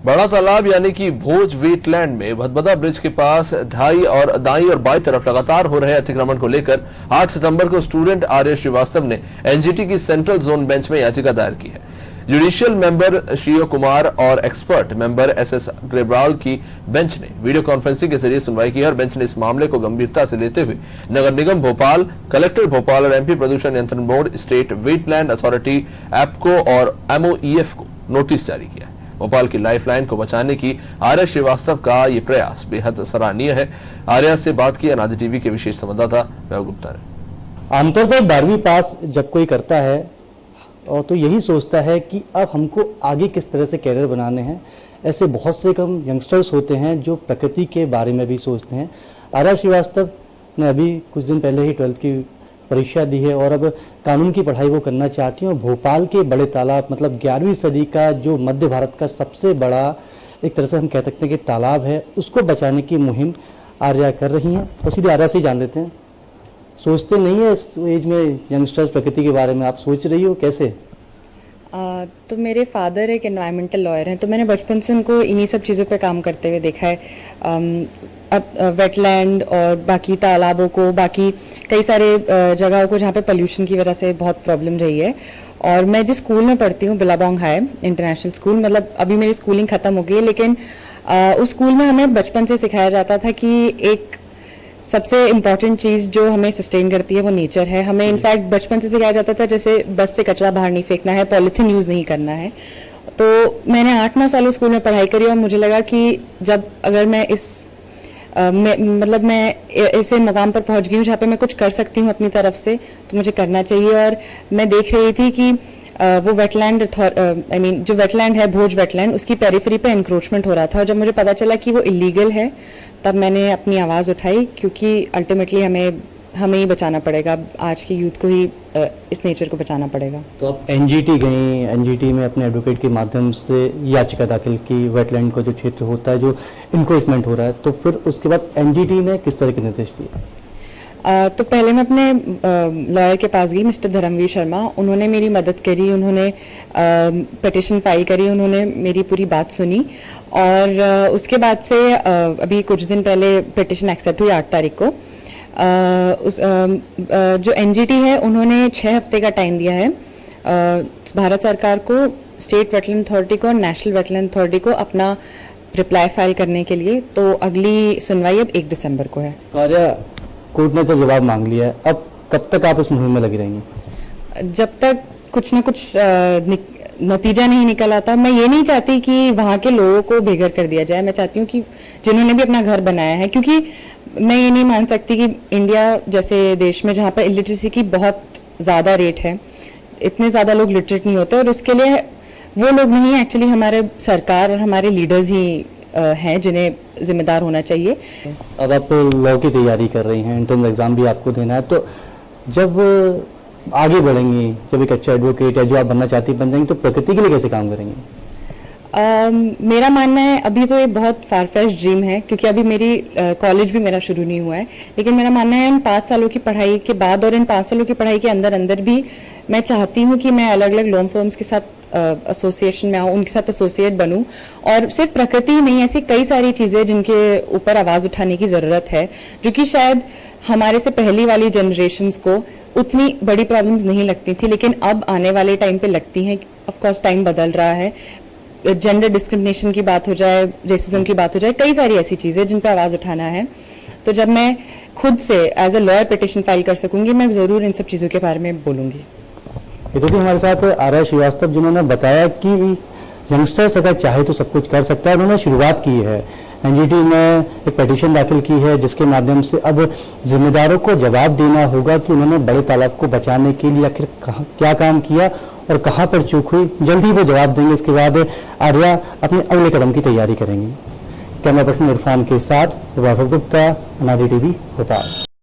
बड़ा तालाब यानी कि भोज वेटलैंड में भदभदा ब्रिज के पास दाई और बाई तरफ लगातार हो रहे अतिक्रमण को लेकर 8 सितंबर को स्टूडेंट आर्य श्रीवास्तव ने एनजीटी की सेंट्रल जोन बेंच में याचिका दायर की है। जुडिशियल मेंबर श्रीयो कुमार और एक्सपर्ट मेंबर एसएस ग्रेब्राल की बेंच ने वीडियो कॉन्फ्रेंसिंग के जरिए सुनवाई की है और बेंच ने इस मामले को गंभीरता से लेते हुए नगर निगम भोपाल, कलेक्टर भोपाल और एमपी प्रदूषण नियंत्रण board, state wetland authority, EPCO और एमओईएफ को नोटिस जारी किया है। भोपाल की लाइफलाइन को बचाने की आर्य श्रीवास्तव का ये प्रयास बेहद सराहनीय है। आर्या से बात की अनादि टीवी के विशेष संवाददाता वैभव गुप्ता ने। आमतौर पर 12वीं पास जब कोई करता है और तो यही सोचता है कि अब हमको आगे किस तरह से कैरियर बनाने हैं। ऐसे बहुत से कम यंगस्टर्स होते हैं जो प्रकृति के बारे में भी सोचते हैं। आर्या श्रीवास्तव ने अभी कुछ दिन पहले ही 12th की परीक्षा दी है और अब कानून की पढ़ाई वो करना चाहती हैं। और भोपाल के बड़े तालाब मतलब 11वीं सदी का जो मध्य भारत का सबसे बड़ा एक तरह से हम कह सकते हैं कि तालाब है, उसको बचाने की मुहिम आर्या कर रही हैं। तो सीधे आर्या से ही जान लेते हैं, सोचते नहीं है इस एज में यंगस्टर्स प्रकृति के बारे में, आप सोच रही हो कैसे? तो मेरे फादर एक एनवायरमेंटल लॉयर हैं, तो मैंने बचपन से उनको इन्हीं सब चीज़ों पे काम करते हुए देखा है। वेटलैंड और बाकी तालाबों को, बाकी कई सारे जगहों को जहाँ पे पोल्यूशन की वजह से बहुत प्रॉब्लम रही है। और मैं जिस स्कूल में पढ़ती हूँ, बिलाबोंग हाई इंटरनेशनल स्कूल, मतलब अभी मेरी स्कूलिंग ख़त्म हो गई है, लेकिन उस स्कूल में हमें बचपन से सिखाया जाता था कि एक सबसे इम्पॉर्टेंट चीज़ जो हमें सस्टेन करती है वो नेचर है। हमें इनफैक्ट बचपन से सिखाया जाता था जैसे बस से कचरा बाहर नहीं फेंकना है, पॉलीथीन यूज़ नहीं करना है। तो मैंने 8-9 साल स्कूल में पढ़ाई करी और मुझे लगा कि जब अगर मैं मैं ऐसे मुकाम पर पहुंच गई हूँ जहाँ पे मैं कुछ कर सकती हूँ अपनी तरफ से, तो मुझे करना चाहिए। और मैं देख रही थी कि वो वेटलैंड जो वेटलैंड है भोज वेटलैंड, उसकी पेरिफेरी पे इंक्रोचमेंट हो रहा था। और जब मुझे पता चला कि वो इलीगल है तब मैंने अपनी आवाज़ उठाई, क्योंकि अल्टीमेटली हमें ही बचाना पड़ेगा, आज की यूथ को ही इस नेचर को बचाना पड़ेगा। तो आप एनजीटी गई, एनजीटी में अपने एडवोकेट के माध्यम से याचिका दाखिल की, वेटलैंड का जो क्षेत्र होता है जो इंक्रोचमेंट हो रहा है, तो फिर उसके बाद एनजीटी ने किस तरह के निर्देश दिए? तो पहले मैं अपने लॉयर के पास गई, मिस्टर धर्मवीर शर्मा। उन्होंने मेरी मदद करी, उन्होंने पिटिशन फाइल करी, उन्होंने मेरी पूरी बात सुनी। और उसके बाद से अभी कुछ दिन पहले पिटिशन एक्सेप्ट हुई 8 तारीख को। जो एनजीटी है उन्होंने 6 हफ्ते का टाइम दिया है भारत सरकार को, स्टेट वेटलैंड अथॉरिटी को और नेशनल वेटलैंड अथॉरिटी को अपना रिप्लाई फाइल करने के लिए। तो अगली सुनवाई अब 1 दिसंबर को है। तो आर्या, कोर्ट ने तो जवाब मांग लिया है, अब कब तक आप इस मुहिम में लगी रहेंगी? जब तक कुछ ना कुछ नतीजा नहीं निकल आता। मैं ये नहीं चाहती कि वहाँ के लोगों को बेघर कर दिया जाए। मैं चाहती हूँ कि जिन्होंने भी अपना घर बनाया है, क्योंकि मैं ये नहीं मान सकती कि इंडिया जैसे देश में जहाँ पर इलिटरेसी की बहुत ज़्यादा रेट है, इतने ज़्यादा लोग लिटरेट नहीं होते। और उसके लिए वो लोग नहीं, एक्चुअली हमारे सरकार और हमारे लीडर्स ही हैं जिन्हें जिम्मेदार होना चाहिए। अब आप लॉ की तैयारी कर रही हैं, एंट्रेंस एग्जाम भी आपको देना है, तो जब आगे बढ़ेंगी, जब एक अच्छा एडवोकेट या जो आप बनना चाहती बन जाएंगी, तो प्रकृति के लिए कैसे काम करेंगी? मेरा मानना है अभी तो ये बहुत फारफेच्ड ड्रीम है, क्योंकि अभी मेरी कॉलेज भी मेरा शुरू नहीं हुआ है। लेकिन मेरा मानना है इन 5 सालों की पढ़ाई के बाद और इन 5 सालों की पढ़ाई के अंदर भी मैं चाहती हूँ कि मैं अलग अलग लॉ फर्म्स के साथ एसोसिएशन में आऊँ, उनके साथ एसोसिएट बनूँ। और सिर्फ प्रकृति ही नहीं, ऐसी कई सारी चीज़ें जिनके ऊपर आवाज़ उठाने की ज़रूरत है, जो कि शायद हमारे से पहली वाली जनरेशन्स को उतनी बड़ी प्रॉब्लम्स नहीं लगती थी, लेकिन अब आने वाले टाइम पे लगती हैं। ऑफकोर्स टाइम बदल रहा है, जेंडर डिस्क्रिमिनेशन की बात हो जाए, रेसिज्म की बात हो जाए, कई सारी ऐसी चीज़ें जिन पर आवाज़ उठाना है। तो जब मैं खुद से as a lawyer petition file कर सकूंगी, मैं ज़रूर इन सब चीज़ों के बारे में बोलूँगी। ये तो थी हमारे साथ आर्या श्रीवास्तव, जिन्होंने बताया कि यंगस्टर्स अगर चाहे तो सब कुछ कर सकता है। उन्होंने शुरुआत की है, एनजीटी में एक पिटीशन दाखिल की है, जिसके माध्यम से अब जिम्मेदारों को जवाब देना होगा कि उन्होंने बड़े तालाब को बचाने के लिए आखिर क्या काम किया और कहाँ पर चूक हुई। जल्दी वो जवाब देंगे। इसके बाद आर्या अपने अगले कदम की तैयारी करेंगी। कैमरा पर्सन इरफान के साथ वैभव गुप्ता, अनादि टीवी, भोपाल।